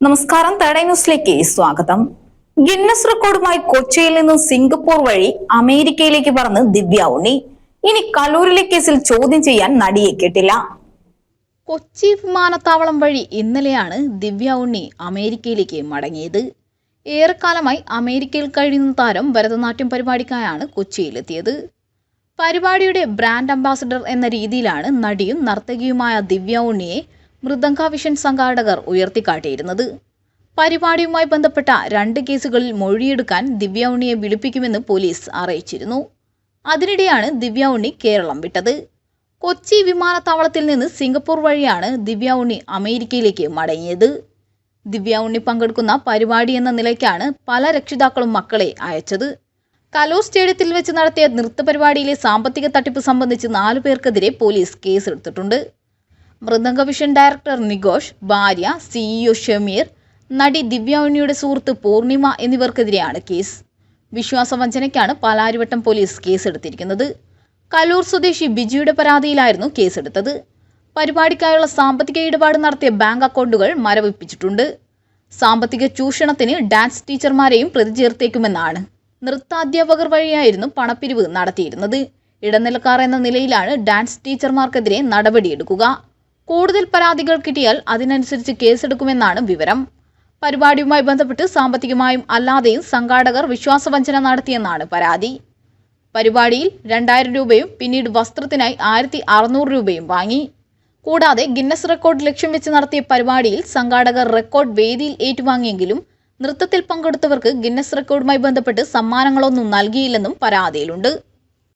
നമസ്കാരം, തേർഡ് ന്യൂസിലേക്ക് സ്വാഗതം. ഗിന്നസ് റെക്കോർഡുമായി കൊച്ചിയിൽ നിന്നും സിംഗപ്പൂർ വഴി അമേരിക്കയിലേക്ക് പറന്ന് ദിവ്യ ഉണ്ണി. ഇനി കലൂരിലെ കേസിൽ ചോദ്യം ചെയ്യാൻ നടിയെ കിട്ടില്ല. കൊച്ചി വിമാനത്താവളം വഴി ഇന്നലെയാണ് ദിവ്യ ഉണ്ണി അമേരിക്കയിലേക്ക് മടങ്ങിയത്. ഏറെക്കാലമായി അമേരിക്കയിൽ കഴിയുന്ന താരം ഭരതനാട്യം പരിപാടിക്കായാണ് കൊച്ചിയിലെത്തിയത്. പരിപാടിയുടെ ബ്രാൻഡ് അംബാസഡർ എന്ന രീതിയിലാണ് നടിയും നർത്തകിയുമായ ദിവ്യ ഉണ്ണിയെ മൃദംഗ വിഷൻ സംഘാടകർ ഉയർത്തിക്കാട്ടിയിരുന്നത്. പരിപാടിയുമായി ബന്ധപ്പെട്ട 2 കേസുകളിൽ മൊഴിയെടുക്കാൻ ദിവ്യ ഉണ്ണിയെ വിളിപ്പിക്കുമെന്ന് പോലീസ് അറിയിച്ചിരുന്നു. അതിനിടെയാണ് ദിവ്യ ഉണ്ണി കേരളം വിട്ടത്. കൊച്ചി വിമാനത്താവളത്തിൽ നിന്ന് സിംഗപ്പൂർ വഴിയാണ് ദിവ്യ ഉണ്ണി അമേരിക്കയിലേക്ക് മടങ്ങിയത്. ദിവ്യ ഉണ്ണി പങ്കെടുക്കുന്ന പരിപാടി എന്ന നിലയ്ക്കാണ് പല രക്ഷിതാക്കളും മക്കളെ അയച്ചത്. കലൂർ സ്റ്റേഡിയത്തിൽ വെച്ച് നടത്തിയ നൃത്തപരിപാടിയിലെ സാമ്പത്തിക തട്ടിപ്പ് സംബന്ധിച്ച് 4 പേർക്കെതിരെ പോലീസ് കേസെടുത്തിട്ടുണ്ട്. മൃദംഗ വിഷൻ ഡയറക്ടർ നികോഷ്, ഭാര്യ CEO ഷമീർ, നടി ദിവ്യ ഉണ്ണിയുടെ സുഹൃത്ത് പൂർണിമ എന്നിവർക്കെതിരെയാണ് കേസ്. വിശ്വാസവഞ്ചനയ്ക്കാണ് പാലാരിവട്ടം പോലീസ് കേസെടുത്തിരിക്കുന്നത്. കലൂർ സ്വദേശി ബിജിയുടെ പരാതിയിലായിരുന്നു കേസെടുത്തത്. പരിപാടിക്കായുള്ള സാമ്പത്തിക ഇടപാട് നടത്തിയ ബാങ്ക് അക്കൗണ്ടുകൾ മരവിപ്പിച്ചിട്ടുണ്ട്. സാമ്പത്തിക ചൂഷണത്തിന് ഡാൻസ് ടീച്ചർമാരെയും പ്രതി ചേർത്തേക്കുമെന്നാണ്. നൃത്താധ്യാപകർ വഴിയായിരുന്നു പണപ്പിരിവ് നടത്തിയിരുന്നത്. ഇടനിലക്കാർ എന്ന നിലയിലാണ് ഡാൻസ് ടീച്ചർമാർക്കെതിരെ നടപടിയെടുക്കുക. കൂടുതൽ പരാതികൾ കിട്ടിയാൽ അതിനനുസരിച്ച് കേസെടുക്കുമെന്നാണ് വിവരം. പരിപാടിയുമായി ബന്ധപ്പെട്ട് സാമ്പത്തികമായും അല്ലാതെയും സംഘാടകർ വിശ്വാസവഞ്ചന നടത്തിയെന്നാണ് പരാതി. പരിപാടിയിൽ 2000 രൂപയും പിന്നീട് വസ്ത്രത്തിനായി 1600 രൂപയും വാങ്ങി. കൂടാതെ ഗിന്നസ് റെക്കോർഡ് ലക്ഷ്യം വെച്ച് നടത്തിയ പരിപാടിയിൽ സംഘാടകർ റെക്കോർഡ് വേദിയിൽ ഏറ്റുവാങ്ങിയെങ്കിലും നൃത്തത്തിൽ പങ്കെടുത്തവർക്ക് ഗിന്നസ് റെക്കോർഡുമായി ബന്ധപ്പെട്ട് സമ്മാനങ്ങളൊന്നും നൽകിയില്ലെന്നും പരാതിയിലുണ്ട്.